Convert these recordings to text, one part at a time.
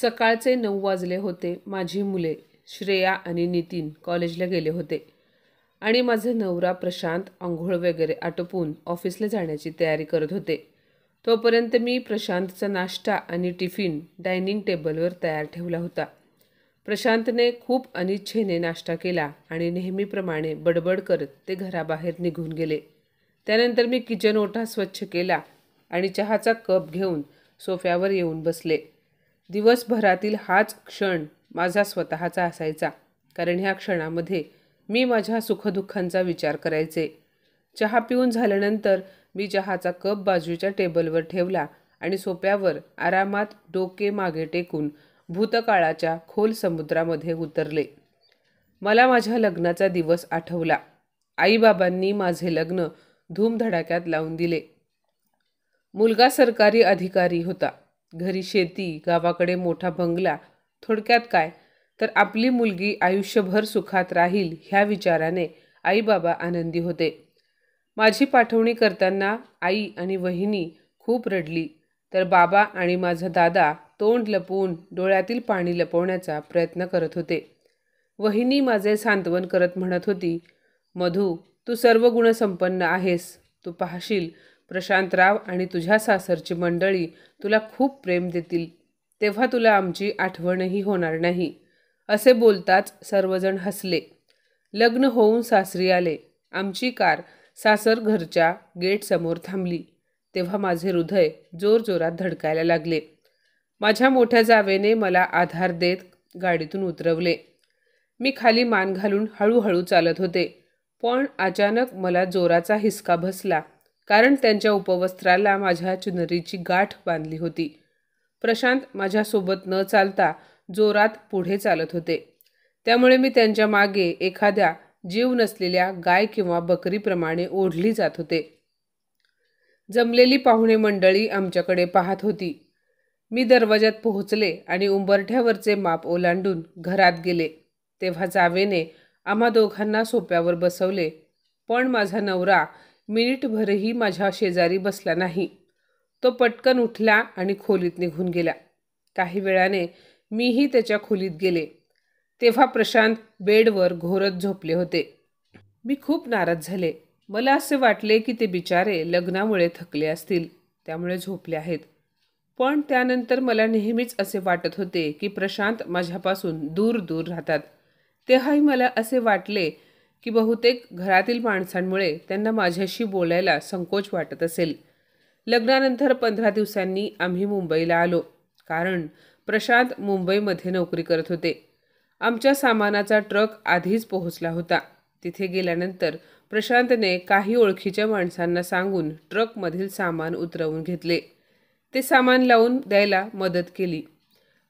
सकाळचे 9 वाजले होते. माझी मुले श्रेया आणि नितीन कॉलेजला गेले होते आणि माझा नवरा प्रशांत अंघोळ वगैरे आटोपून ऑफिसला जाण्याची तयारी करत होते. तोपर्यंत मी प्रशांतचा नाश्ता आणि टिफिन डायनिंग टेबलवर तयार ठेवला होता. प्रशांतने खूप अनिच्छेने नाश्ता केला आणि नेहमीप्रमाणे बडबड करत ते घराबाहेर निघून गेले. त्यानंतर मी किचन ओटा स्वच्छ केला आणि चहाचा कप घेऊन सोफ्यावर येऊन बसले. दिवसभरातील हाच क्षण माझा स्वतःचा असायचा, कारण ह्या क्षणामध्ये मी माझ्या सुखदुःखांचा विचार करायचे. चहा पिऊन झाल्यानंतर मी चहाचा कप बाजूच्या टेबलवर ठेवला आणि सोफ्यावर आरामात डोके मागे टेकून भूतकाळाच्या खोल समुद्रामध्ये उतरले. मला माझ्या लग्नाचा दिवस आठवला. आईबाबांनी माझे लग्न धूमधडाक्यात लावून दिले. मुलगा सरकारी अधिकारी होता. घरी शेती, गावाकडे मोठा बंगला. थोडक्यात काय तर आपली मुलगी आयुष्यभर सुखात राहील ह्या विचाराने आईबाबा आनंदी होते. माझी पाठवणी करताना आई आणि वहिनी खूप रडली, तर बाबा आणि माझा दादा तोंड लपवून डोळ्यातील पाणी लपवण्याचा प्रयत्न करत होते. वहिनी माझे सांत्वन करत म्हणत होती, मधू, तू सर्व गुणसंपन्न आहेस. तू पाहशील प्रशांतराव आणि तुझ्या सासरची मंडळी तुला खूप प्रेम देतील, तेव्हा तुला आमची आठवणही होणार नाही. असे बोलताच सर्वजण हसले. लग्न होऊन सासरी आले. आमची कार सासर घरच्या गेटसमोर थांबली. तेव्हा माझे हृदय जोरजोरात धडकायला लागले. माझ्या मोठ्या जावेने मला आधार देत गाडीतून उतरवले. मी खाली मान घालून हळूहळू चालत होते, पण अचानक मला जोराचा हिसका बसला, कारण त्यांच्या उपवस्त्राला माझ्या चुनरीची गाठ बांधली होती. प्रशांत माझ्यासोबत न चालता जोरात पुढे चालत होते, त्यामुळे मी त्यांच्या मागे एखाद्या जीव नसलेल्या गाय किंवा बकरीप्रमाणे ओढली जात होते. जमलेली पाहुणे मंडळी आमच्याकडे पाहत होती. मी दरवाजात पोहोचले आणि उंबरठ्यावरचे माप ओलांडून घरात गेले. तेव्हा जावेने आम्हा दोघांना सोफ्यावर बसवले, पण माझा नवरा मिनिटभरही माझ्या शेजारी बसला नाही. तो पटकन उठला आणि खोलीत निघून गेला. काही वेळाने मीही त्याच्या खोलीत गेले. तेव्हा प्रशांत बेडवर घोरत झोपले होते. मी खूप नाराज झाले. मला असे वाटले की ते बिचारे लग्नामुळे थकले असतील, त्यामुळे झोपले आहेत. पण त्यानंतर मला नेहमीच असे वाटत होते की प्रशांत माझ्यापासून दूर दूर राहतात. तेव्हाही मला असे वाटले की बहुतेक घरातील माणसांमुळे त्यांना माझ्याशी बोलायला संकोच वाटत असेल. लग्नानंतर 15 दिवसांनी आम्ही मुंबईला आलो, कारण प्रशांत मुंबईमध्ये नोकरी करत होते. आमच्या सामानाचा ट्रक आधीच पोहोचला होता. तिथे गेल्यानंतर प्रशांतने काही ओळखीच्या माणसांना सांगून ट्रकमधील सामान उतरवून घेतले. ते सामान लावून द्यायला मदत केली.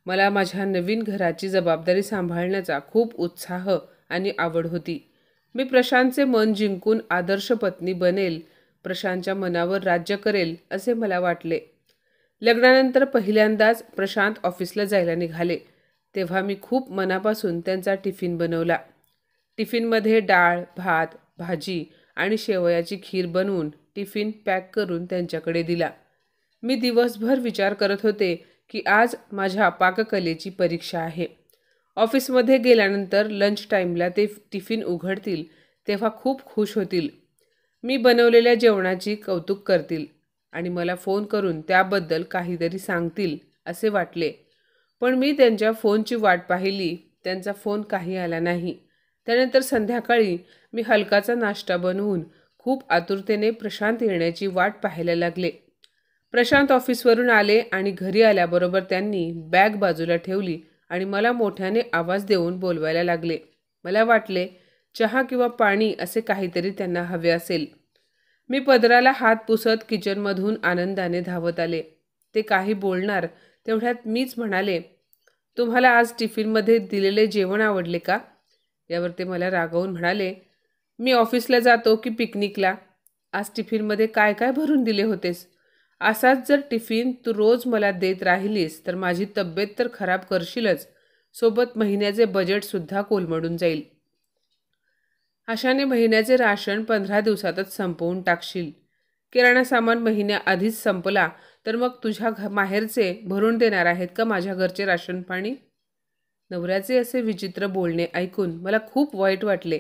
मला माझ्या नवीन घराची जबाबदारी सांभाळण्याचा खूप उत्साह आणि आवड होती. मी प्रशांतचे मन जिंकून आदर्श पत्नी बनेल, प्रशांतच्या मनावर राज्य करेल असे मला वाटले. लग्नानंतर पहिल्यांदाच प्रशांत ऑफिसला जायला निघाले, तेव्हा मी खूप मनापासून त्यांचा टिफिन बनवला. टिफिनमध्ये डाळ, भात, भाजी आणि शेवयाची खीर बनवून टिफिन पॅक करून त्यांच्याकडे दिला. मी दिवसभर विचार करत होते की आज माझ्या पाककलेची परीक्षा आहे. ऑफिसमध्ये गेल्यानंतर लंच टाईमला ते टिफिन उघडतील तेव्हा खूप खुश होतील. मी बनवलेल्या जेवणाची कौतुक करतील आणि मला फोन करून त्याबद्दल काहीतरी सांगतील असे वाटले. पण मी त्यांच्या फोनची वाट पाहिली. त्यांचा फोन काही आला नाही. त्यानंतर संध्याकाळी मी हलकाचा नाश्ता बनवून खूप आतुरतेने प्रशांत येण्याची वाट पाहायला लागले. प्रशांत ऑफिसवरून आले आणि घरी आल्याबरोबर त्यांनी बॅग बाजूला ठेवली आणि मला मोठ्याने आवाज देऊन बोलवायला लागले. मला वाटले चहा किंवा पाणी असे काहीतरी त्यांना हवे असेल. मी पदराला हात पुसत किचनमधून आनंदाने धावत आले. ते काही बोलणार तेवढ्यात मीच म्हणाले, तुम्हाला आज टिफिनमध्ये दिलेले जेवण आवडले का? यावर ते मला रागावून म्हणाले, मी ऑफिसला जातो की पिकनिकला? आज टिफिनमध्ये काय काय भरून दिले होतेस? असाच जर टिफिन तू रोज मला देत राहिलीस तर माझी तब्येत तर खराब करशीलच, सोबत महिन्याचे बजेटसुद्धा कोलमडून जाईल. अशाने महिन्याचे राशन 15 दिवसातच संपवून टाकशील. किराणा सामान महिन्याआधीच संपला तर मग तुझ्या माहेरचे भरून देणार आहेत का माझ्या घरचे राशन पाणी? नवऱ्याचे असे विचित्र बोलणे ऐकून मला खूप वाईट वाटले.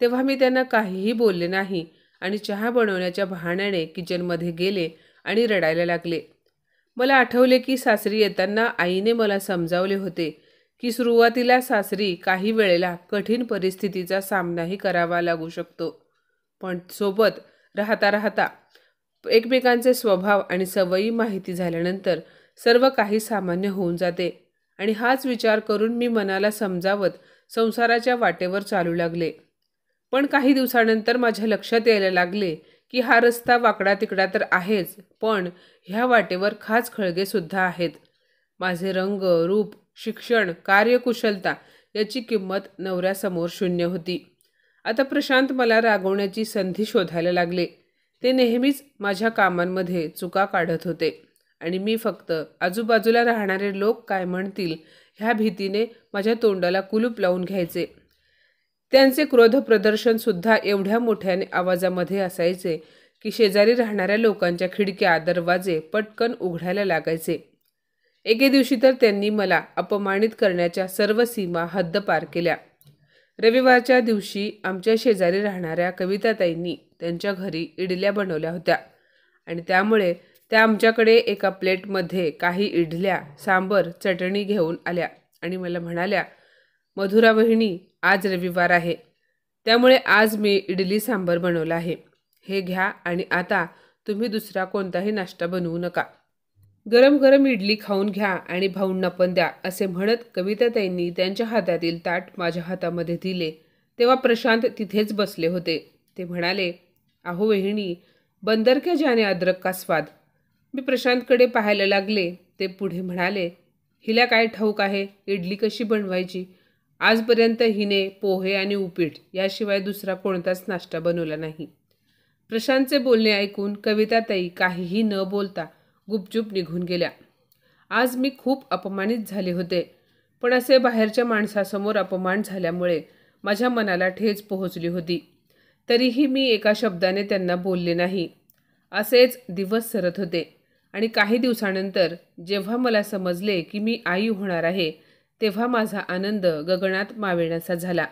तेव्हा मी त्यांना काहीही बोलले नाही आणि चहा बनवण्याच्या बहाण्याने किचनमध्ये गेले आणि रडायला लागले. मला आठवले की सासरी येताना आईने मला समजावले होते की सुरुवातीला सासरी काही वेळेला कठीण परिस्थितीचा सामनाही करावा लागू शकतो, पण सोबत राहता राहता एकमेकांचे स्वभाव आणि सवयी माहिती झाल्यानंतर सर्व काही सामान्य होऊन जाते. आणि हाच विचार करून मी मनाला समजावत संसाराच्या वाटेवर चालू लागले. पण काही दिवसानंतर माझ्या लक्षात यायला लागले की हा रस्ता वाकडा तिकडा तर आहेच, पण ह्या वाटेवर खाच खळगेसुद्धा आहेत. माझे रंग, रूप, शिक्षण, कार्यकुशलता याची किंमत नवऱ्यासमोर शून्य होती. आता प्रशांत मला रागवण्याची संधी शोधायला लागले. ते नेहमीच माझ्या कामांमध्ये चुका काढत होते आणि मी फक्त आजूबाजूला राहणारे लोक काय म्हणतील ह्या भीतीने माझ्या तोंडाला कुलूप लावून घ्यायचे. त्यांचे क्रोध प्रदर्शनसुद्धा एवढ्या मोठ्याने आवाजामध्ये असायचे की शेजारी राहणाऱ्या लोकांच्या खिडक्या दरवाजे पटकन उघडायला लागायचे. एके दिवशी तर त्यांनी मला अपमानित करण्याच्या सर्व सीमा हद्दपार केल्या. रविवारच्या दिवशी आमच्या शेजारी राहणाऱ्या कविताताईंनी त्यांच्या घरी इडल्या बनवल्या होत्या आणि त्यामुळे त्या आमच्याकडे एका प्लेटमध्ये काही इडल्या, सांबर, चटणी घेऊन आल्या आणि मला म्हणाल्या, मधुरा वहिनी, आज रविवार आहे, त्यामुळे आज मी इडली सांबर बनवला आहे. हे घ्या आणि आता तुम्ही दुसरा कोणताही नाश्ता बनवू नका. गरम गरम इडली खाऊन घ्या आणि भाऊंना पण द्या, असे म्हणत कविताताईंनी त्यांच्या हातातील ताट माझ्या हातामध्ये दिले. तेव्हा प्रशांत तिथेच बसले होते. ते म्हणाले, अहो वहिनी, बंदर क्या जाने अदरक का स्वाद. मी प्रशांतकडे पाहायला लागले. ते पुढे म्हणाले, हिला काय ठाऊक आहे इडली कशी बनवायची. आजपर्यंत हिने पोहे आणि उपीट याशिवाय दुसरा कोणताच नाश्ता बनवला नाही. प्रशांतचे बोलणे ऐकून कविताताई काहीही न बोलता गुपचूप निघून गेल्या. आज मी खूप अपमानित झाले होते, पण असे बाहेरच्या माणसासमोर अपमान झाल्यामुळे माझ्या मनाला ठेच पोहोचली होती. तरीही मी एका शब्दाने त्यांना बोलले नाही. असेच दिवस सरत होते आणि काही दिवसानंतर जेव्हा मला समजले की मी आई होणार आहे, तेव्हा माझा आनंद गगनात मावेनासा झाला.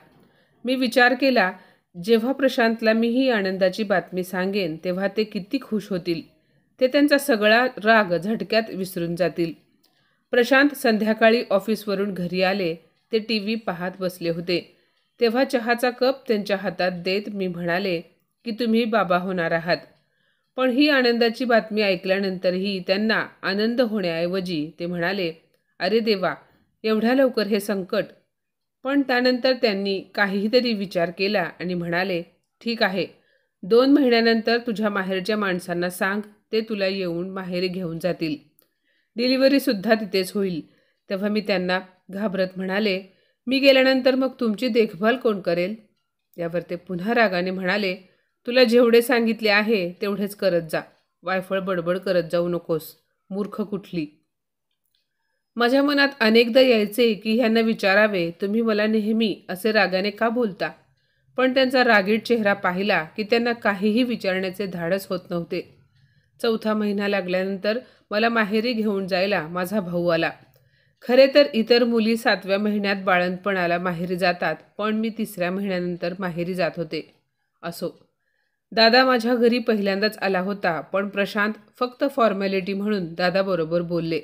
मी विचार केला, जेव्हा प्रशांतला मी ही आनंदाची बातमी सांगेन तेव्हा ते किती खुश होतील. ते त्यांचा सगळा राग झटक्यात विसरून जातील. प्रशांत संध्याकाळी ऑफिसवरून घरी आले. ते टीव्ही पाहत बसले होते. तेव्हा चहाचा कप त्यांच्या हातात देत मी म्हणाले की तुम्ही बाबा होणार आहात. पण ही आनंदाची बातमी ऐकल्यानंतरही त्यांना आनंद होण्याऐवजी ते म्हणाले, अरे देवा, एवढ्या लवकर हे संकट. पण त्यानंतर त्यांनी काहीतरी विचार केला आणि म्हणाले, ठीक आहे, 2 महिन्यानंतर तुझ्या माहेरच्या माणसांना सांग, ते तुला येऊन माहेरी घेऊन जातील. डिलिव्हरीसुद्धा तिथेच होईल. तेव्हा मी त्यांना घाबरत म्हणाले, मी गेल्यानंतर मग तुमची देखभाल कोण करेल. यावर ते पुन्हा रागाने म्हणाले, तुला जेवढे सांगितले आहे तेवढेच करत जा, वायफळ बडबड करत जाऊ नकोस, मूर्ख कुठली. माझ्या मनात अनेकदा यायचे की ह्यांना विचारावे, तुम्ही मला नेहमी असे रागाने का बोलता. पण त्यांचा रागीट चेहरा पाहिला की त्यांना काहीही विचारण्याचे धाडस होत नव्हते. 4था महिना लागल्यानंतर मला माहेरी घेऊन जायला माझा भाऊ आला. खरे तर इतर मुली 7व्या महिन्यात बाळंतपणाला माहेरी जातात, पण मी 3ऱ्या महिन्यानंतर माहेरी जात होते. असो, दादा माझ्या घरी पहिल्यांदाच आला होता, पण प्रशांत फक्त फॉर्मॅलिटी म्हणून दादाबरोबर बोलले.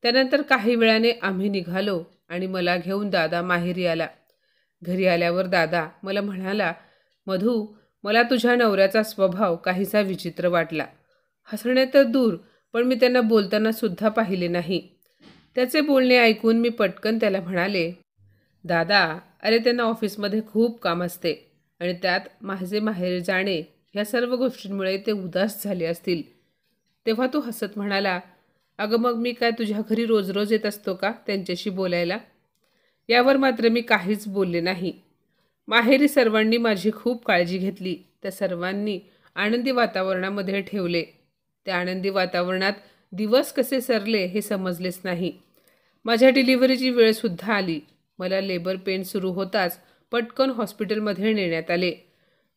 त्यानंतर काही वेळाने आम्ही निघालो आणि मला घेऊन दादा माहेरी आला. घरी आल्यावर दादा मला म्हणाला, मधू, मला तुझ्या नवऱ्याचा स्वभाव काहीसा विचित्र वाटला. हसणे तर दूर, पण मी त्यांना बोलताना सुद्धा पाहिले नाही. त्याचे बोलणे ऐकून मी पटकन त्याला म्हणाले, दादा, अरे त्यांना ऑफिसमध्ये खूप काम असते आणि त्यात माझे माहेर जाणे ह्या सर्व गोष्टींमुळे ते उदास झाले असतील. तेव्हा तो हसत म्हणाला, अगं मग मी काय तुझ्या घरी रोज रोज येत असतो का त्यांच्याशी बोलायला. यावर मात्र मी काहीच बोलले नाही. माहेरी सर्वांनी माझी खूप काळजी घेतली. त्या सर्वांनी आनंदी वातावरणामध्ये ठेवले. त्या आनंदी वातावरणात दिवस कसे सरले हे समजलेच नाही. माझ्या डिलिव्हरीची वेळसुद्धा आली. मला लेबर पेन सुरू होताच पटकन हॉस्पिटलमध्ये नेण्यात आले.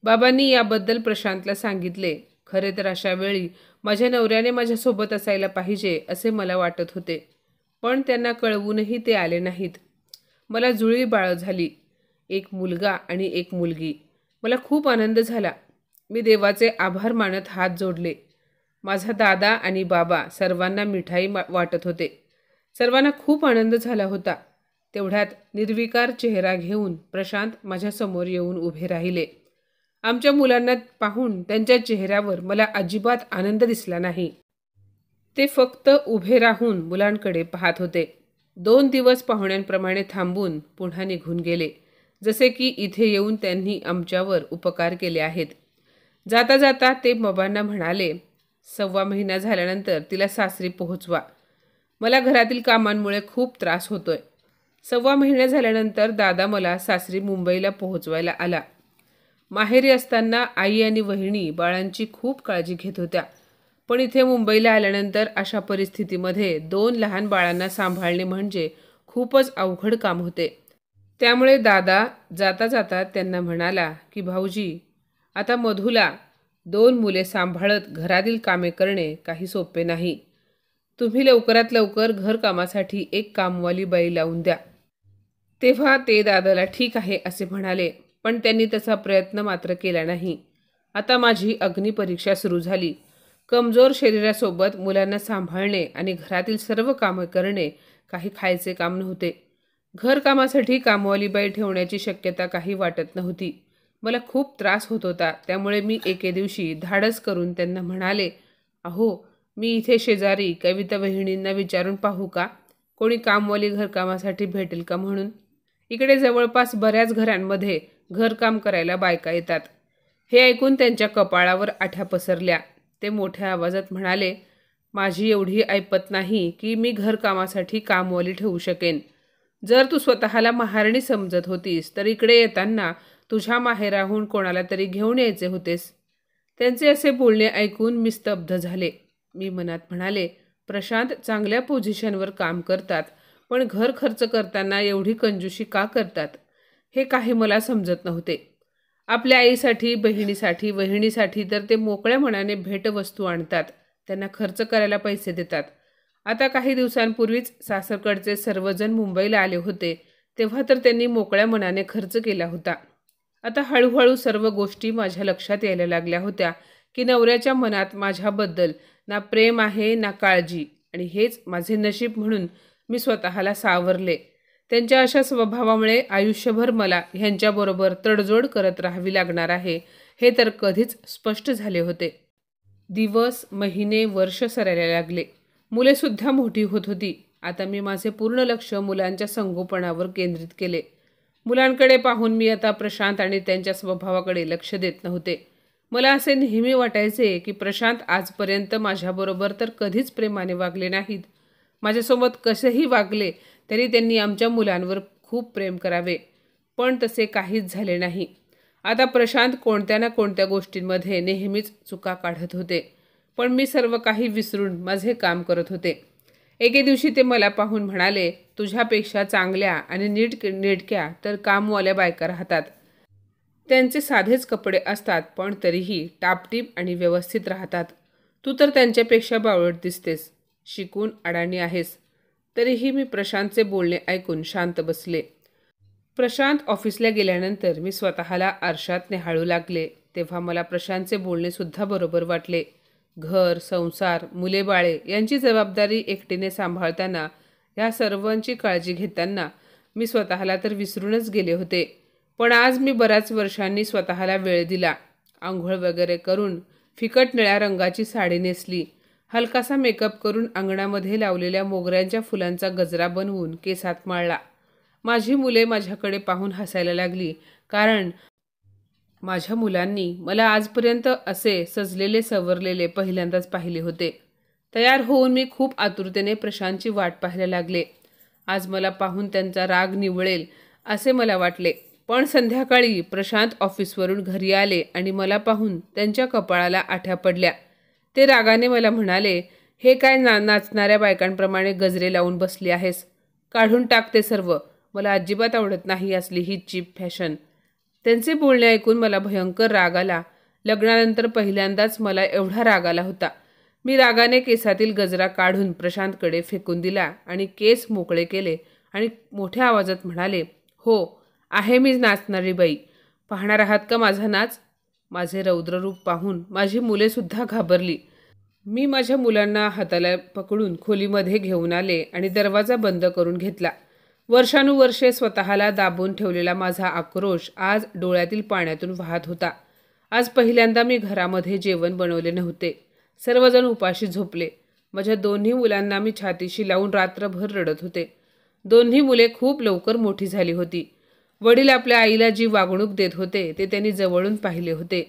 बाबांनी याबद्दल प्रशांतला सांगितले. खरे तर अशा वेळी माझ्या नवऱ्याने माझ्यासोबत असायला पाहिजे असे मला वाटत होते, पण त्यांना कळवूनही ते आले नाहीत. मला जुळी बाळं झाली, एक मुलगा आणि एक मुलगी. मला खूप आनंद झाला. मी देवाचे आभार मानत हात जोडले. माझा दादा आणि बाबा सर्वांना मिठाई वाटत होते. सर्वांना खूप आनंद झाला होता. तेवढ्यात निर्विकार चेहरा घेऊन प्रशांत माझ्यासमोर येऊन उभे राहिले. आमच्या मुलांना पाहून त्यांच्या चेहऱ्यावर मला अजिबात आनंद दिसला नाही. ते फक्त उभे राहून मुलांकडे पाहत होते. 2 दिवस पाहुण्यांप्रमाणे थांबून पुन्हा निघून गेले, जसे की इथे येऊन त्यांनी आमच्यावर उपकार केले आहेत. जाता जाता ते बाबांना म्हणाले, 1.25 महिना झाल्यानंतर तिला सासरी पोहोचवा. मला घरातील कामांमुळे खूप त्रास होतोय. 1.25 महिने झाल्यानंतर दादा मला सासरी मुंबईला पोहोचवायला आला. माहेरी असताना आई आणि वहिनी बाळांची खूप काळजी घेत होत्या, पण इथे मुंबईला आल्यानंतर अशा परिस्थितीमध्ये 2 लहान बाळांना सांभाळणे म्हणजे खूपच अवघड काम होते. त्यामुळे दादा जाता जाता त्यांना म्हणाला की भाऊजी, आता मधूला 2 मुले सांभाळत घरातील कामे करणे काही सोपे नाही. तुम्ही लवकरात लवकर घरकामासाठी एक कामवाली बाई लावून द्या. तेव्हा ते दादाला ठीक आहे असे म्हणाले, पण त्यांनी तसा प्रयत्न मात्र केला नाही. आता माझी अग्निपरीक्षा सुरू झाली. कमजोर शरीरासोबत मुलांना सांभाळणे आणि घरातील सर्व कामे करणे काही खायचे काम नव्हते. घरकामासाठी कामवाली बाई ठेवण्याची शक्यता काही वाटत नव्हती. मला खूप त्रास होत होता. त्यामुळे मी एके दिवशी धाडस करून त्यांना म्हणाले, अहो, मी इथे शेजारी कविता वहिनींना विचारून पाहू का, कोणी कामवाली घरकामासाठी भेटेल का म्हणून. इकडे जवळपास बऱ्याच घरांमध्ये घरकाम करायला बायका येतात. हे ऐकून त्यांच्या कपाळावर आठ्या पसरल्या. ते मोठ्या आवाजात म्हणाले, माझी एवढी ऐपत नाही की मी घरकामासाठी कामवाली ठेवू शकेन. जर तू स्वतःला महाराणी समजत होतीस तर इकडे येताना तुझ्या माहेराहून कोणाला तरी घेऊन यायचे होतेस. त्यांचे असे बोलणे ऐकून मी स्तब्ध झाले. मी मनात म्हणाले, प्रशांत चांगल्या पोझिशनवर काम करतात, पण घर खर्च करताना एवढी कंजूशी का करतात, हे काही मला समजत नव्हते. आपल्या आईसाठी, बहिणीसाठी, वहिनीसाठी तर ते मोकळ्या मनाने भेटवस्तू आणतात, त्यांना खर्च करायला पैसे देतात. आता काही दिवसांपूर्वीच सासरकडचे सर्वजण मुंबईला आले होते, तेव्हा तर त्यांनी मोकळ्या मनाने खर्च केला होता. आता हळूहळू सर्व गोष्टी माझ्या लक्षात यायला लागल्या होत्या की नवऱ्याच्या मनात माझ्याबद्दल ना प्रेम आहे ना काळजी, आणि हेच माझे नशीब म्हणून मी स्वतःला सावरले. त्यांच्या अशा स्वभावामुळे आयुष्यभर मला ह्यांच्याबरोबर तडजोड करत राहावी लागणार आहे, हे तर कधीच स्पष्ट झाले होते. दिवस, महिने, वर्ष सरायला लागले. मुलेसुद्धा मोठी होत होती. आता मी माझे पूर्ण लक्ष मुलांच्या संगोपनावर केंद्रित केले. मुलांकडे पाहून मी आता प्रशांत आणि त्यांच्या स्वभावाकडे लक्ष देत नव्हते. मला असे नेहमी वाटायचे की प्रशांत आजपर्यंत माझ्याबरोबर तर कधीच प्रेमाने वागले नाहीत. माझ्यासोबत कसेही वागले तरी त्यांनी आमच्या मुलांवर खूप प्रेम करावे, पण तसे काहीच झाले नाही. आता प्रशांत कोणत्या ना कोणत्या गोष्टींमध्ये नेहमीच चुका काढत होते, पण मी सर्व काही विसरून माझे काम करत होते. एके दिवशी ते मला पाहून म्हणाले, तुझ्यापेक्षा चांगल्या आणि नेटक्या तर कामवाल्या बायका राहतात. त्यांचे साधेच कपडे असतात, पण तरीही टापटीप आणि व्यवस्थित राहतात. तू तर त्यांच्यापेक्षा बावळट दिसतेस, शिकून अडाणी आहेस. तरीही मी प्रशांतचे बोलणे ऐकून शांत बसले. प्रशांत ऑफिसला गेल्यानंतर मी स्वतःला आरशात निहाळू लागले. तेव्हा मला प्रशांतचे बोलणे सुद्धा बरोबर वाटले. घर, संसार, मुले बाळे यांची जबाबदारी एकटीने सांभाळताना, ह्या सर्वांची काळजी घेताना मी स्वतःला तर विसरूनच गेले होते. पण आज मी बऱ्याच वर्षांनी स्वतःला वेळ दिला. आंघोळ वगैरे करून फिकट निळ्या रंगाची साडी नेसली. हलकासा मेकअप करून अंगणामध्ये लावलेल्या मोगऱ्यांच्या फुलांचा गजरा बनवून केसात माळला. माझी मुले माझ्याकडे पाहून हसायला लागली, कारण माझ्या मुलांनी मला आजपर्यंत असे सजलेले सवरलेले पहिल्यांदाच पाहिले होते. तयार होऊन मी खूप आतुरतेने प्रशांतची वाट पाहायला लागले. आज मला पाहून त्यांचा राग निवळेल असे मला वाटले. पण संध्याकाळी प्रशांत ऑफिसवरून घरी आले आणि मला पाहून त्यांच्या कपाळाला आठ्या पडल्या. ते रागाने मला म्हणाले, हे काय नाचणाऱ्या बायकांप्रमाणे गजरे लावून बसली आहेस, काढून टाकते सर्व. मला अजिबात आवडत नाही असली ही चीप फॅशन. त्यांचे बोलणे ऐकून मला भयंकर राग आला. लग्नानंतर पहिल्यांदाच मला एवढा राग आला होता. मी रागाने केसातील गजरा काढून प्रशांतकडे फेकून दिला आणि केस मोकळे केले आणि मोठ्या आवाजात म्हणाले, हो, आहे मी नाचणारी बाई. पाहणार आहात का माझा नाच? माझे रौद्र रूप पाहून माझी मुलेसुद्धा घाबरली. मी माझ्या मुलांना हाताला पकडून खोलीमध्ये घेऊन आले आणि दरवाजा बंद करून घेतला. वर्षानुवर्षे स्वतःला दाबून ठेवलेला माझा आक्रोश आज डोळ्यातील पाण्यातून वाहत होता. आज पहिल्यांदा मी घरामध्ये जेवण बनवले नव्हते. सर्वजण उपाशी झोपले. माझ्या दोन्ही मुलांना मी छातीशी लावून रात्रभर रडत होते. दोन्ही मुले खूप लवकर मोठी झाली होती. वडील आपल्या आईला जी वागणूक देत होते ते त्यांनी जवळून पाहिले होते.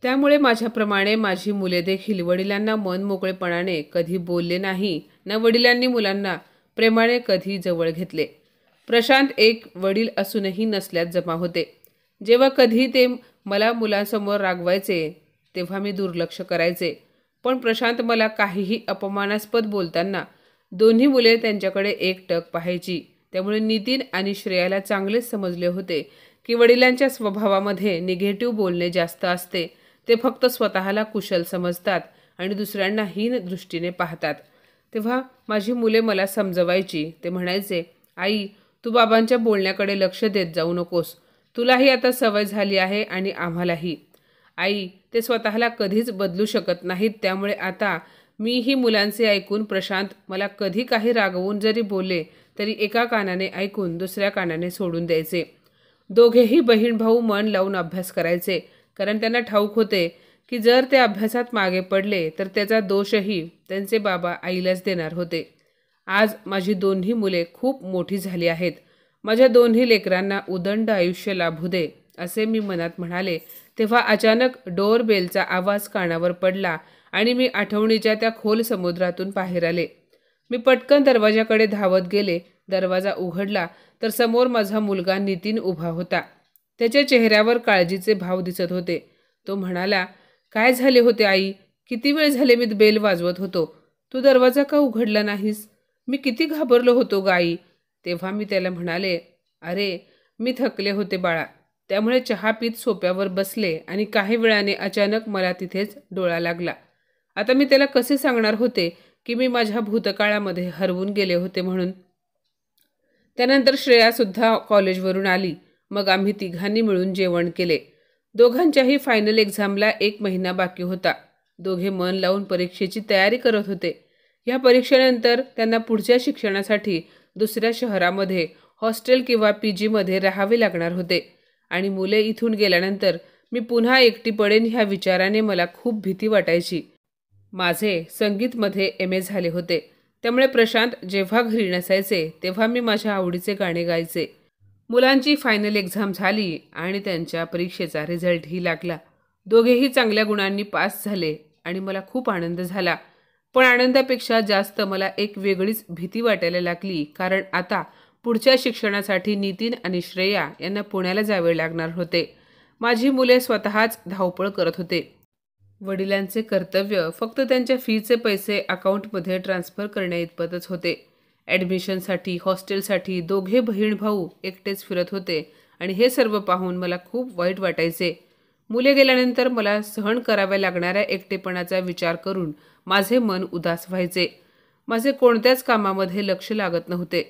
त्यामुळे माझ्याप्रमाणे माझी मुले देखील वडिलांना मन मोकळेपणाने कधी बोलले नाही, ना वडिलांनी मुलांना प्रेमाने कधी जवळ घेतले. प्रशांत एक वडील असूनही नसल्यात जमा होते. जेव्हा कधी ते मला मुलांसमोर रागवायचे तेव्हा मी दुर्लक्ष करायचे. पण प्रशांत मला काहीही अपमानास्पद बोलताना दोन्ही मुले त्यांच्याकडे एकटक पाहायची. त्यामुळे नितीन आणि श्रेयाला चांगलेच समजले होते की वडिलांच्या स्वभावामध्ये निगेटिव्ह बोलणे जास्त असते. ते फक्त स्वतःला कुशल समजतात आणि दुसऱ्यांना हीन दृष्टीने पाहतात. तेव्हा माझी मुले मला समजवायची. ते म्हणायचे, आई, तू बाबांच्या बोलण्याकडे लक्ष देत जाऊ नकोस. तुलाही आता सवय झाली आहे आणि आम्हालाही. आई, ते स्वतःला कधीच बदलू शकत नाहीत. त्यामुळे आता मीही मुलांचे ऐकून प्रशांत मला कधी काही रागवून जरी बोलले तरी एका कानाने ऐकून दुसऱ्या कानाने सोडून द्यायचे. दोघेही बहीण भाऊ मन लावून अभ्यास करायचे, कारण त्यांना ठाऊक होते की जर ते अभ्यासात मागे पडले तर त्याचा दोषही त्यांचे बाबा आईलाच देणार होते. आज माझी दोन्ही मुले खूप मोठी झाली आहेत. माझ्या दोन्ही लेकरांना उदंड आयुष्य लाभू दे असे मी मनात म्हणाले. तेव्हा अचानक डोअर बेलचा आवाज कानावर पडला आणि मी आठवणीच्या त्या खोल समुद्रातून बाहेर आले. मी पटकन दरवाजाकडे धावत गेले. दरवाजा उघडला तर समोर माझा मुलगा नितीन उभा होता. त्याच्या चेहऱ्यावर काळजीचे भाव दिसत होते. तो म्हणाला, काय झाले होते आई? किती वेळ झाले मी बेल वाजवत होतो. तू दरवाजा का उघडला नाहीस? मी किती घाबरलो होतो ग आई. तेव्हा मी त्याला म्हणाले, अरे, मी थकले होते बाळा. त्यामुळे चहा पीत सोप्यावर बसले आणि काही वेळाने अचानक मला तिथेच डोळा लागला. आता मी त्याला कसे सांगणार होते की मी माझ्या भूतकाळामध्ये हरवून गेले होते म्हणून. त्यानंतर श्रेयासुद्धा कॉलेजवरून आली. मग आम्ही तिघांनी मिळून जेवण केले. दोघांच्याही फायनल एक्झामला 1 महिना बाकी होता. दोघे मन लावून परीक्षेची तयारी करत होते. या परीक्षेनंतर त्यांना पुढच्या शिक्षणासाठी दुसऱ्या शहरामध्ये हॉस्टेल किंवा PGमध्ये राहावे लागणार होते आणि मुले इथून गेल्यानंतर मी पुन्हा एकटी पडेन ह्या विचाराने मला खूप भीती वाटायची. माझे संगीतमध्ये MA झाले होते. त्यामुळे प्रशांत जेव्हा घरी नसायचे तेव्हा मी माझ्या आवडीचे गाणे गायचे. मुलांची फायनल एक्झाम झाली आणि त्यांच्या परीक्षेचा रिझल्टही लागला. दोघेही चांगल्या गुणांनी पास झाले आणि मला खूप आनंद झाला. पण आनंदापेक्षा जास्त मला एक वेगळीच भीती वाटायला लागली, कारण आता पुढच्या शिक्षणासाठी नितीन आणि श्रेया यांना पुण्याला जावे लागणार होते. माझी मुले स्वतःच धावपळ करत होते. वडिलांचे कर्तव्य फक्त त्यांच्या फीचे पैसे अकाउंटमध्ये ट्रान्स्फर करण्याइतपतच होते. ॲडमिशनसाठी, हॉस्टेलसाठी दोघे बहीण भाऊ एकटेच फिरत होते आणि हे सर्व पाहून मला खूप वाईट वाटायचे. मुले गेल्यानंतर मला सहन कराव्या लागणाऱ्या एकटेपणाचा विचार करून माझे मन उदास व्हायचे. माझे कोणत्याच कामामध्ये लक्ष लागत नव्हते.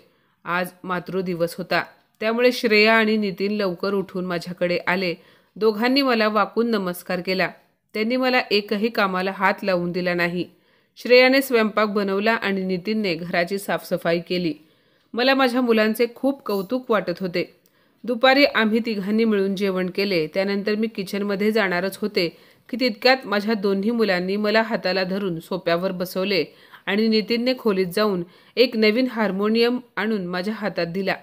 आज मातृदिवस होता. त्यामुळे श्रेया आणि नितीन लवकर उठून माझ्याकडे आले. दोघांनी मला वाकून नमस्कार केला. त्यांनी मला एकही कामाला हात लावून दिला नाही. श्रेयाने स्वयंपाक बनवला आणि नितीनने घराची साफसफाई केली. मला माझ्या मुलांचे खूप कौतुक वाटत होते. दुपारी आम्ही तिघांनी मिळून जेवण केले. त्यानंतर मी किचनमध्ये जाणारच होते की तितक्यात माझ्या दोन्ही मुलांनी मला हाताला धरून सोप्यावर बसवले आणि नितीनने खोलीत जाऊन एक नवीन हार्मोनियम आणून माझ्या हातात दिला.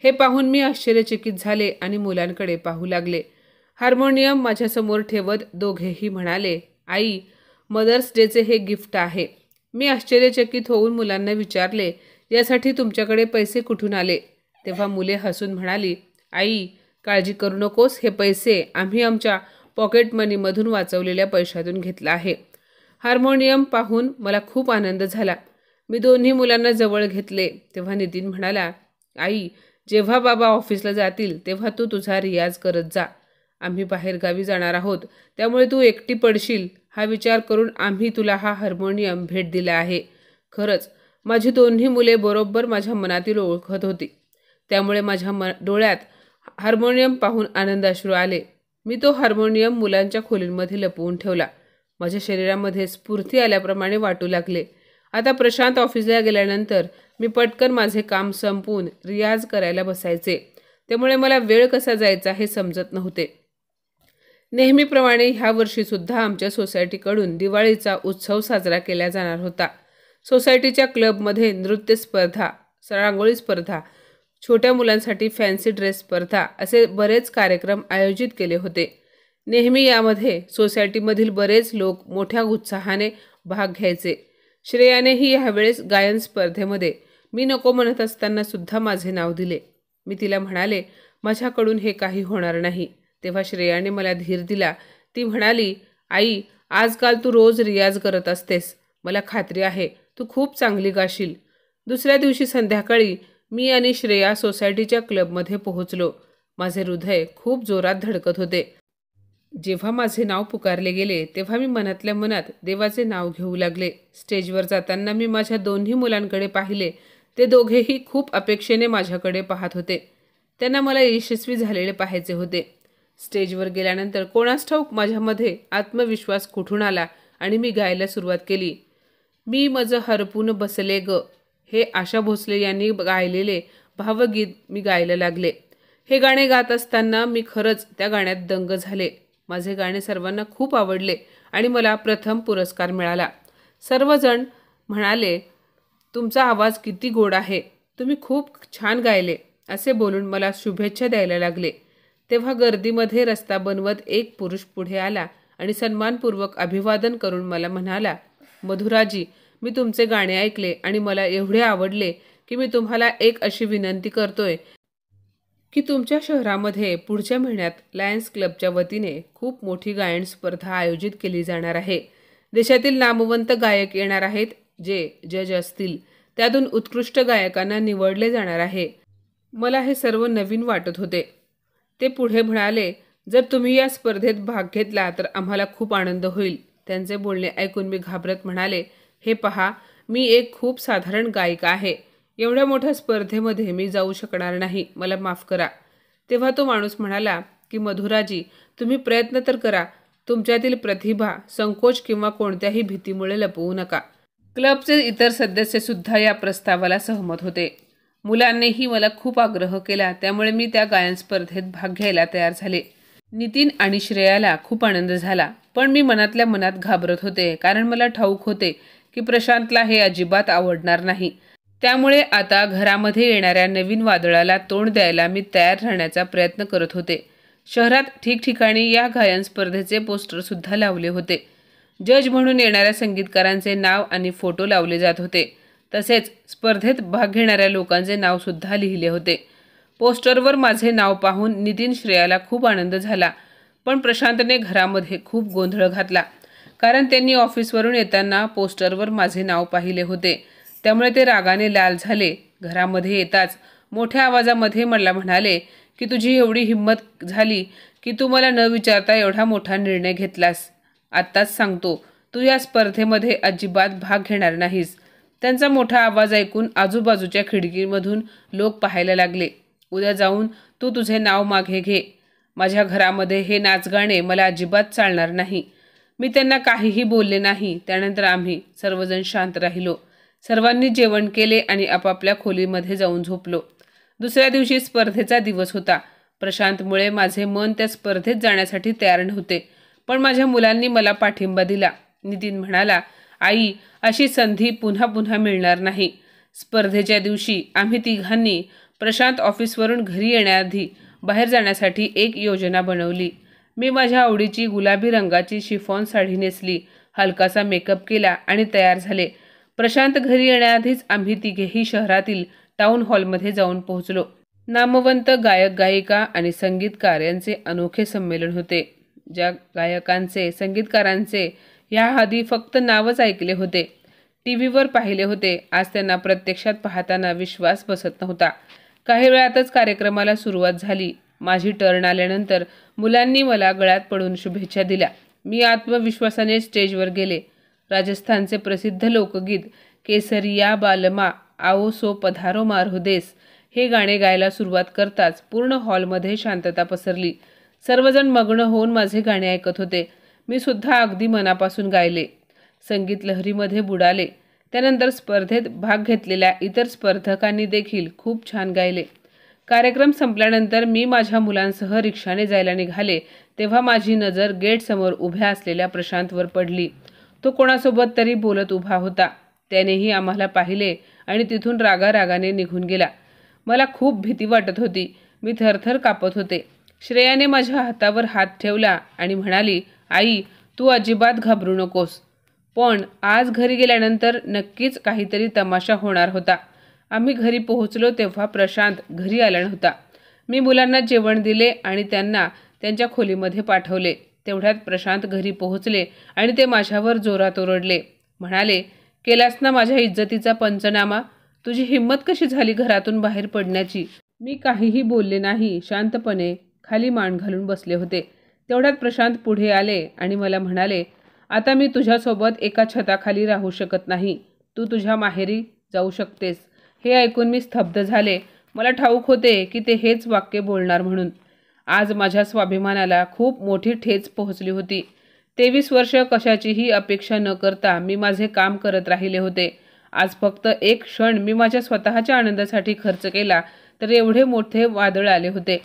हे पाहून मी आश्चर्यचकित झाले आणि मुलांकडे पाहू लागले. हार्मोनियम माझ्यासमोर ठेवत दोघेही म्हणाले, आई, मदर्स डेचे हे गिफ्ट आहे. मी आश्चर्यचकित होऊन मुलांना विचारले, यासाठी तुमच्याकडे पैसे कुठून आले? तेव्हा मुले हसून म्हणाली, आई, काळजी करू नकोस. हे पैसे आम्ही आमच्या पॉकेट मनीमधून वाचवलेल्या पैशातून घेतला आहे. हार्मोनियम पाहून मला खूप आनंद झाला. मी दोन्ही मुलांना जवळ घेतले. तेव्हा नितीन म्हणाला, आई, जेव्हा बाबा ऑफिसला जातील तेव्हा तू तुझा रियाज करत जा. आम्ही बाहेरगावी जाणार आहोत, त्यामुळे तू एकटी पडशील हा विचार करून आम्ही तुला हा हार्मोनियम भेट दिला आहे. खरंच माझी दोन्ही मुले बरोबर माझ्या मनातील ओळखत होती, त्यामुळे माझ्या डोळ्यात हार्मोनियम पाहून आनंदाश्रू आले. मी तो हार्मोनियम मुलांच्या खोलींमध्ये लपवून ठेवला. माझ्या शरीरामध्ये स्फूर्ती आल्याप्रमाणे वाटू लागले. आता प्रशांत ऑफिसला गेल्यानंतर मी पटकन माझे काम संपवून रियाज करायला बसायचे, त्यामुळे मला वेळ कसा जायचा हे समजत नव्हते. नेहमीप्रमाणे ह्या वर्षीसुद्धा आमच्या सोसायटीकडून दिवाळीचा उत्सव साजरा केला जाणार होता. सोसायटीच्या क्लबमध्ये नृत्य स्पर्धा, रांगोळी स्पर्धा, छोट्या मुलांसाठी फॅन्सी ड्रेस स्पर्धा असे बरेच कार्यक्रम आयोजित केले होते. नेहमी यामध्ये सोसायटीमधील बरेच लोक मोठ्या उत्साहाने भाग घ्यायचे. श्रेयानेही ह्यावेळेस गायन स्पर्धेमध्ये मी नको म्हणत असताना सुद्धा माझे नाव दिले. मी तिला म्हणाले, माझ्याकडून हे काही होणार नाही. तेव्हा श्रेयाने मला धीर दिला. ती म्हणाली, आई, आजकाल तू रोज रियाज करत असतेस. मला खात्री आहे तू खूप चांगली गाशील. दुसऱ्या दिवशी संध्याकाळी मी आणि श्रेया सोसायटीच्या क्लबमध्ये पोहोचलो. माझे हृदय खूप जोरात धडकत होते. जेव्हा माझे नाव पुकारले गेले तेव्हा मी मनातल्या मनात देवाचे नाव घेऊ लागले. स्टेजवर जाताना मी माझ्या दोन्ही मुलांकडे पाहिले. ते दोघेही खूप अपेक्षेने माझ्याकडे पाहत होते. त्यांना मला यशस्वी झालेले पाहायचे होते. स्टेजवर गेल्यानंतर कोणास ठाऊक माझ्यामध्ये आत्मविश्वास कुठून आला आणि मी गायला सुरुवात केली. मी मज हरपून बसले ग हे आशा भोसले यांनी गायलेले भावगीत मी गायला लागले. हे गाणे गात असताना मी खरंच त्या गाण्यात दंग झाले. माझे गाणे सर्वांना खूप आवडले आणि मला प्रथम पुरस्कार मिळाला. सर्वजण म्हणाले, तुमचा आवाज किती गोड आहे, तुम्ही खूप छान गायले असे बोलून मला शुभेच्छा द्यायला लागले. तेव्हा गर्दीमध्ये रस्ता बनवत एक पुरुष पुढे आला आणि सन्मानपूर्वक अभिवादन करून मला म्हणाला, मधुराजी, मी तुमचे गाणे ऐकले आणि मला एवढे आवडले की मी तुम्हाला एक अशी विनंती करतोय की तुमच्या शहरामध्ये पुढच्या महिन्यात लायन्स क्लबच्या वतीने खूप मोठी गायन स्पर्धा आयोजित केली जाणार आहे. देशातील नामवंत गायक येणार आहेत, जे जज असतील. त्यातून उत्कृष्ट गायकांना निवडले जाणार आहे. मला हे सर्व नवीन वाटत होते. ते पुढे म्हणाले, जर तुम्ही या स्पर्धेत भाग घेतला तर आम्हाला खूप आनंद होईल. त्यांचे बोलणे ऐकून मी घाबरत म्हणाले, हे पहा, मी एक खूप साधारण गायिका आहे. एवढ्या मोठ्या स्पर्धेमध्ये मी जाऊ शकणार नाही, मला माफ करा. तेव्हा तो माणूस म्हणाला की मधुराजी, तुम्ही प्रयत्न तर करा. तुमच्यातील प्रतिभा, संकोच किंवा कोणत्याही भीतीमुळे लपवू नका. क्लबचे इतर सदस्यसुद्धा या प्रस्तावाला सहमत होते. मुलांनीही मला खूप आग्रह केला, त्यामुळे मी त्या गायन स्पर्धेत भाग घ्यायला तयार झाले. नितीन आणि श्रेयाला खूप आनंद झाला, पण मी मनातल्या मनात घाबरत होते, कारण मला ठाऊक होते की प्रशांतला हे अजिबात आवडणार नाही. त्यामुळे आता घरामध्ये येणाऱ्या नवीन वादळाला तोंड द्यायला मी तयार राहण्याचा प्रयत्न करत होते. शहरात ठिकठिकाणी या गायन स्पर्धेचे पोस्टरसुद्धा लावले होते. जज म्हणून येणाऱ्या संगीतकारांचे नाव आणि फोटो लावले जात होते. तसेच स्पर्धेत भाग घेणाऱ्या लोकांचे नावसुद्धा लिहिले होते. पोस्टरवर माझे नाव पाहून नितीन श्रेयाला खूप आनंद झाला, पण प्रशांतने घरामध्ये खूप गोंधळ घातला, कारण त्यांनी ऑफिसवरून येताना पोस्टरवर माझे नाव पाहिले होते. त्यामुळे ते रागाने लाल झाले. घरामध्ये येताच मोठ्या आवाजामध्ये मला म्हणाले की तुझी एवढी हिंमत झाली की तू मला न विचारता एवढा मोठा निर्णय घेतलास. आत्ताच सांगतो, तू या स्पर्धेमध्ये अजिबात भाग घेणार नाहीस. त्यांचा मोठा आवाज ऐकून आजूबाजूच्या खिडकीमधून लोक पाहायला लागले. उद्या जाऊन तू तुझे नाव मागे घे. माझ्या घरामध्ये हे नाचगाणे मला अजिबात चालणार नाही. मी त्यांना काहीही बोलले नाही. त्यानंतर आम्ही सर्वजण शांत राहिलो. सर्वांनी जेवण केले आणि आपापल्या खोलीमध्ये जाऊन झोपलो. दुसऱ्या दिवशी स्पर्धेचा दिवस होता. प्रशांतमुळे माझे मन त्या स्पर्धेत जाण्यासाठी तयार नव्हते, पण माझ्या मुलांनी मला पाठिंबा दिला. नितीन म्हणाला, आई, अशी संधी पुन्हा पुन्हा मिळणार नाही. स्पर्धेच्या दिवशी आम्ही तिघांनी प्रशांत ऑफिसवरून घरी येण्याआधी बाहेर जाण्यासाठी एक योजना बनवली. मी माझ्या आवडीची गुलाबी रंगाची शिफॉन साडी नेसली, हलकासा मेकअप केला आणि तयार झाले. प्रशांत घरी येण्याआधीच आम्ही तिघेही शहरातील टाउन हॉलमध्ये जाऊन पोहोचलो. नामवंत गायक गायिका आणि संगीतकार यांचे अनोखे संमेलन होते. ज्या गायकांचे, संगीतकारांचे याआधी फक्त नावच ऐकले होते, टीव्हीवर पाहिले होते, आज त्यांना प्रत्यक्षात पाहताना विश्वास बसत नव्हता. काही वेळातच कार्यक्रमाला सुरुवात झाली. माझी टर्न आल्यानंतर मुलांनी मला गळ्यात पडून शुभेच्छा दिल्या. मी आत्मविश्वासाने स्टेजवर गेले. राजस्थानचे प्रसिद्ध लोकगीत केसरिया बालमा आओ सो पधारो मारोदेस हे गाणे गायला सुरुवात करताच पूर्ण हॉलमध्ये शांतता पसरली. सर्वजण मग्न होऊन माझे गाणे ऐकत होते. मी सुद्धा अगदी मनापासून गायले. संगीत लहरीमध्ये बुडाले. त्यानंतर स्पर्धेत भाग घेतलेल्या इतर स्पर्धकांनी देखील खूप छान गायले. कार्यक्रम संपल्यानंतर मी माझ्या मुलांसह रिक्षाने जायला निघाले तेव्हा माझी नजर गेटसमोर उभ्या असलेल्या प्रशांतवर पडली. तो कोणासोबत तरी बोलत उभा होता. त्यानेही आम्हाला पाहिले आणि तिथून रागारागाने निघून गेला. मला खूप भीती वाटत होती. मी थरथर कापत होते. श्रेयाने माझ्या हातावर हात ठेवला आणि म्हणाली, आई, तू अजिबात घाबरू नकोस. पण आज घरी गेल्यानंतर नक्कीच काहीतरी तमाशा होणार होता. आम्ही घरी पोहोचलो तेव्हा प्रशांत घरी आला नव्हता. मी मुलांना जेवण दिले आणि त्यांना त्यांच्या खोलीमध्ये पाठवले. तेवढ्यात प्रशांत घरी पोहोचले आणि ते माझ्यावर जोरात ओरडले. म्हणाले, केलास ना माझ्या इज्जतीचा पंचनामा? तुझी हिंमत कशी झाली घरातून बाहेर पडण्याची? मी काहीही बोलले नाही. शांतपणे खाली मान घालून बसले होते. तेवढ्यात प्रशांत पुढे आले आणि मला म्हणाले, आता मी तुझ्यासोबत एका छताखाली राहू शकत नाही. तू तुझ्या माहेरी जाऊ शकतेस. हे ऐकून मी स्तब्ध झाले. मला ठाऊक होते की ते हेच वाक्य बोलणार म्हणून. आज माझ्या स्वाभिमानाला खूप मोठी ठेच पोहोचली होती. 23 वर्ष कशाचीही अपेक्षा न करता मी माझे काम करत राहिले होते. आज फक्त एक क्षण मी माझ्या स्वतःच्या आनंदासाठी खर्च केला तर एवढे मोठे वादळ आले होते.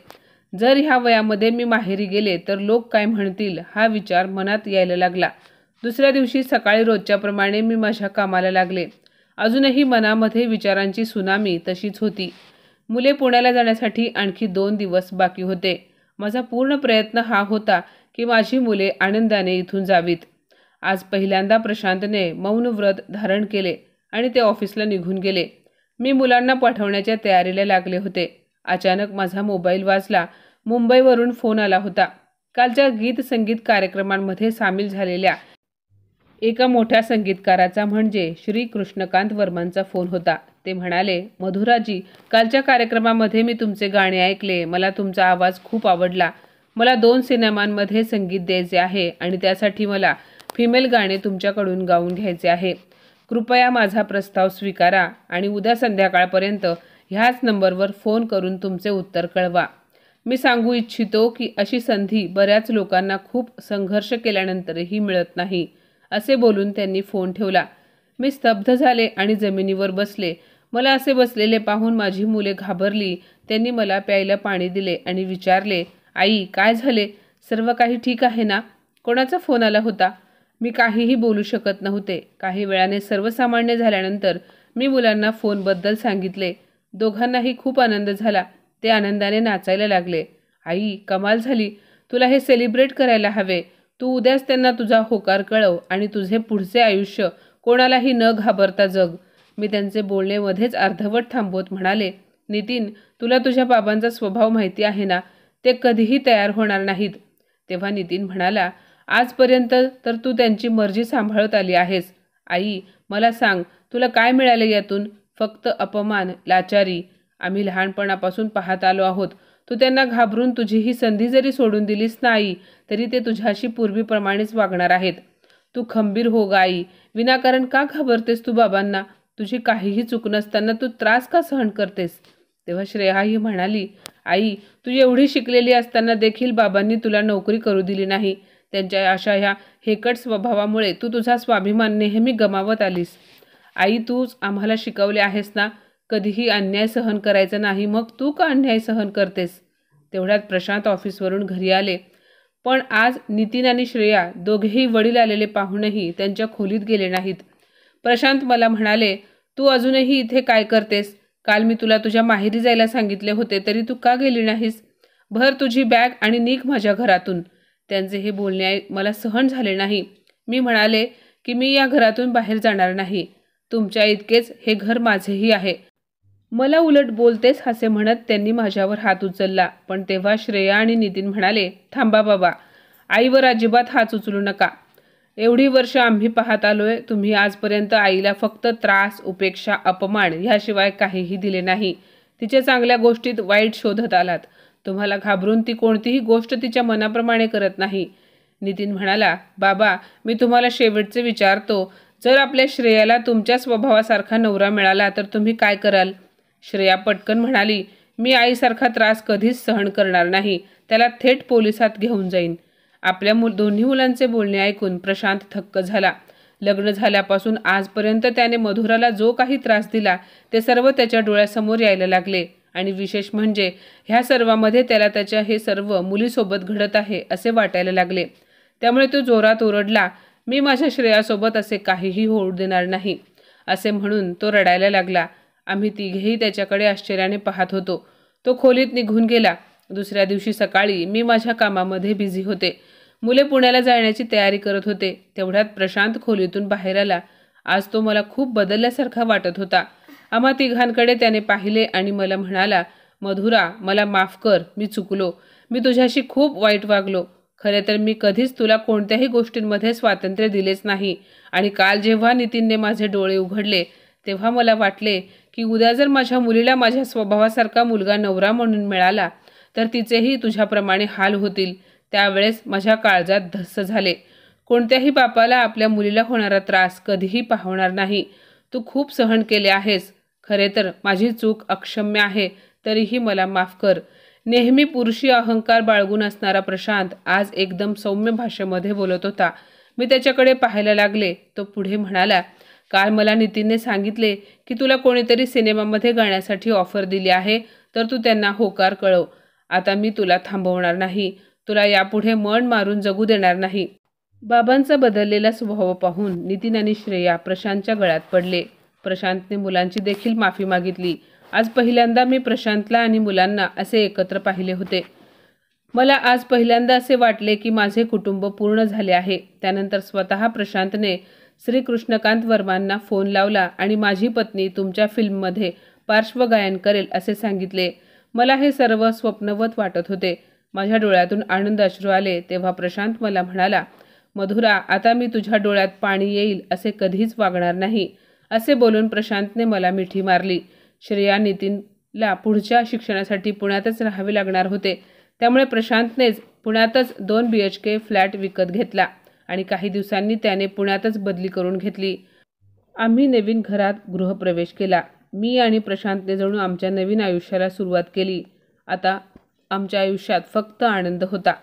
जर ह्या वयामध्ये मी माहेरी गेले तर लोक काय म्हणतील हा विचार मनात यायला लागला. दुसऱ्या दिवशी सकाळी रोजच्याप्रमाणे मी माझ्या कामाला लागले. अजूनही मनामध्ये विचारांची सुनामी तशीच होती. मुले पुण्याला जाण्यासाठी आणखी 2 दिवस बाकी होते. माझा पूर्ण प्रयत्न हा होता की माझी मुले आनंदाने इथून जावीत. आज पहिल्यांदा प्रशांतने मौन व्रत धारण केले आणि ते ऑफिसला निघून गेले. मी मुलांना पाठवण्याच्या तयारीला लागले होते. अचानक माझा मोबाईल वाजला. मुंबईवरून फोन आला होता. कालच्या गीत संगीत कार्यक्रमांमध्ये सामील झालेल्या एका मोठ्या संगीतकाराचा म्हणजे श्री कृष्णकांत वर्मांचा फोन होता. ते म्हणाले, मधुराजी, कालच्या कार्यक्रमामध्ये मी तुमचे गाणे ऐकले. मला तुमचा आवाज खूप आवडला. मला 2 सिनेमांमध्ये संगीत द्यायचे आहे आणि त्यासाठी मला फिमेल गाणे तुमच्याकडून गाऊन घ्यायचे आहे. कृपया माझा प्रस्ताव स्वीकारा आणि उद्या संध्याकाळपर्यंत ह्याच नंबरवर फोन करून तुमचे उत्तर कळवा. मी सांगू इच्छितो की अशी संधी बऱ्याच लोकांना खूप संघर्ष केल्यानंतरही मिळत नाही. असे बोलून त्यांनी फोन ठेवला. मी स्तब्ध झाले आणि जमिनीवर बसले. मला असे बसलेले पाहून माझी मुले घाबरली. त्यांनी मला प्यायला पाणी दिले आणि विचारले, आई, काय झाले? सर्व काही ठीक आहे ना? कोणाचा फोन आला होता? मी काहीही बोलू शकत नव्हते. काही वेळाने सर्वसामान्य झाल्यानंतर मी मुलांना फोनबद्दल सांगितले. दोघांनाही खूप आनंद झाला. ते आनंदाने नाचायला लागले. आई, कमाल झाली. तुला हे सेलिब्रेट करायला हवे. तू उद्याच त्यांना तुझा होकार कळव आणि तुझे पुढचे आयुष्य कोणालाही न घाबरता जग. मी त्यांचे बोलणे मध्येच अर्धवट थांबवत म्हणाले, नितीन, तुला तुझ्या बाबांचा स्वभाव माहिती आहे ना? ते कधीही तयार होणार नाहीत. तेव्हा नितीन म्हणाला, आजपर्यंत तर तू त्यांची मर्जी सांभाळत आली आहेस. आई, मला सांग, तुला काय मिळाले यातून? फक्त अपमान, लाचारी. आम्ही लहानपणापासून पाहत आलो आहोत. तू त्यांना घाबरून तुझी ही संधी जरी सोडून दिलीस ना आई, तरी ते तुझ्याशी पूर्वीप्रमाणेच वागणार आहेत. तू खंबीर हो ग आई. विनाकारण का घाबरतेस तू बाबांना? तुझी काहीही चूक नसताना तू त्रास का सहन करतेस? तेव्हा श्रेया ही म्हणाली, आई, तू एवढी शिकलेली असताना देखील बाबांनी तुला नोकरी करू दिली नाही. त्यांच्या अशा ह्या हेकट स्वभावामुळे तू तुझा स्वाभिमान नेहमी गमावत आलीस. आई, तूच आम्हाला शिकवले आहेस ना, कधीही अन्याय सहन करायचा नाही. मग तू का अन्याय सहन करतेस? तेवढ्यात प्रशांत ऑफिसवरून घरी आले. पण आज नितीन आणि श्रेया दोघेही वडील आलेले पाहूनही त्यांच्या खोलीत गेले नाहीत. प्रशांत मला म्हणाले, तू अजूनही इथे काय करतेस? काल मी तुला तुझ्या माहेरी जायला सांगितले होते तरी तू का गेली नाहीस? भर तुझी बॅग आणि निघ माझ्या घरातून. त्यांचे हे बोलणे मला सहन झाले नाही. मी म्हणाले की मी या घरातून बाहेर जाणार नाही. तुमच्या इतकेच हे घर माझेही आहे. मला उलट बोलतेस असे म्हणत त्यांनी माझ्यावर हात उचलला. पण तेव्हा श्रेया आणि नितीन म्हणाले, थांबा बाबा, आईवर अजिबात हात उचलू नका. एवढी वर्ष आम्ही पाहत आलोय. तुम्ही आजपर्यंत आईला फक्त त्रास, उपेक्षा, अपमान ह्याशिवाय काहीही दिले नाही. तिच्या चांगल्या गोष्टीत वाईट शोधत आलात. तुम्हाला घाबरून ती कोणतीही गोष्ट तिच्या मनाप्रमाणे करत नाही. नितीन म्हणाला, बाबा, मी तुम्हाला शेवटचे विचारतो, जर आपल्या श्रेयाला तुमच्या स्वभावासारखा नवरा मिळाला तर तुम्ही काय कराल? श्रेया पटकन म्हणाली, मी आईसारखा त्रास कधीच सहन करणार नाही. त्याला थेट पोलिसात घेऊन जाईन. आपल्या दोन्ही मुलांचे बोलणे ऐकून प्रशांत थक्क झाला. लग्न झाल्यापासून आजपर्यंत त्याने मधुराला जो काही त्रास दिला ते सर्व त्याच्या डोळ्यासमोर यायला लागले. आणि विशेष म्हणजे ह्या सर्वामध्ये त्याला त्याच्या हे सर्व मुलीसोबत घडत आहे असे वाटायला लागले. त्यामुळे तो जोरात ओरडला, मी माझ्या श्रेयासोबत असे काहीही होऊ देणार नाही. असे म्हणून तो रडायला लागला. आम्ही तिघेही त्याच्याकडे आश्चर्याने पाहत होतो. तो खोलीत निघून गेला. दुसऱ्या दिवशी सकाळी मी माझ्या कामामध्ये बिझी होते. मुले पुण्याला जाण्याची तयारी करत होते. तेवढ्यात प्रशांत खोलीतून बाहेर आला. आज तो मला खूप बदलल्यासारखा वाटत होता. आम्हा तिघांकडे त्याने पाहिले आणि मला म्हणाला, मधुरा, मला माफ कर, मी चुकलो. मी तुझ्याशी खूप वाईट वागलो. खरे तर मी कधीच तुला कोणत्याही गोष्टींमध्ये स्वातंत्र्य दिलेच नाही. आणि काल जेव्हा नितीनने माझे डोळे उघडले तेव्हा मला वाटले की उद्या जर माझ्या मुलीला माझ्या स्वभावासारखा मुलगा नवरा म्हणून मिळाला तर तिचेही तुझ्याप्रमाणे हाल होतील. त्यावेळेस माझ्या काळजात धस्स झाले. कोणत्याही बापाला आपल्या मुलीला होणारा त्रास कधीही पाहणार नाही. तू खूप सहन केले आहेस. खरे तर माझी चूक अक्षम्य आहे, तरीही मला माफ कर. नेहमी पुरुषी अहंकार बाळगून असणारा प्रशांत आज एकदम सौम्य भाषेमध्ये बोलत होता. मी त्याच्याकडे पाहायला लागले. तो पुढे म्हणाला, काल मला नितीनने सांगितले की तुला कोणीतरी सिनेमामध्ये गाण्यासाठी ऑफर दिली आहे, तर तू त्यांना होकार कळव. आता मी तुला थांबवणार नाही. तुला यापुढे मन मारून जगू देणार नाही. बाबांचा बदललेला स्वभाव पाहून नितीन आणि श्रेया प्रशांतच्या गळ्यात पडले. प्रशांतने मुलांची देखील माफी मागितली. आज पहिल्यांदा मी प्रशांतला आणि मुलांना असे एकत्र पाहिले होते. मला आज पहिल्यांदा असे वाटले की माझे कुटुंब पूर्ण झाले आहे. त्यानंतर स्वतः प्रशांतने श्री कृष्णकांत वर्मांना फोन लावला आणि माझी पत्नी तुमच्या फिल्ममध्ये पार्श्वगायन करेल असे सांगितले. मला हे सर्व स्वप्नवत वाटत होते. माझ्या डोळ्यातून आनंद अश्रू आले. तेव्हा प्रशांत मला म्हणाला, मधुरा, आता मी तुझ्या डोळ्यात पाणी येईल असे कधीच वागणार नाही. असे बोलून प्रशांतने मला मिठी मारली. श्रेया नितीनला पुढच्या शिक्षणासाठी पुण्यातच राहावे लागणार होते. त्यामुळे प्रशांतनेच पुण्यातच 2 BHK फ्लॅट विकत घेतला आणि काही दिवसांनी त्याने पुण्यातच बदली करून घेतली. आम्ही नवीन घरात गृहप्रवेश केला. मी आणि प्रशांतने जणू आमच्या नवीन आयुष्याला सुरुवात केली. आता आमच्या आयुष्यात फक्त आनंद होता.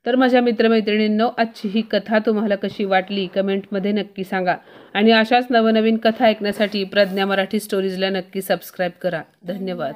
तर माझ्या मित्रमैत्रिणींनो, आजची ही कथा तुम्हाला कशी वाटली कमेंटमध्ये नक्की सांगा. आणि अशाच नवनवीन कथा ऐकण्यासाठी प्रज्ञा मराठी स्टोरीजला नक्की सबस्क्राईब करा. धन्यवाद.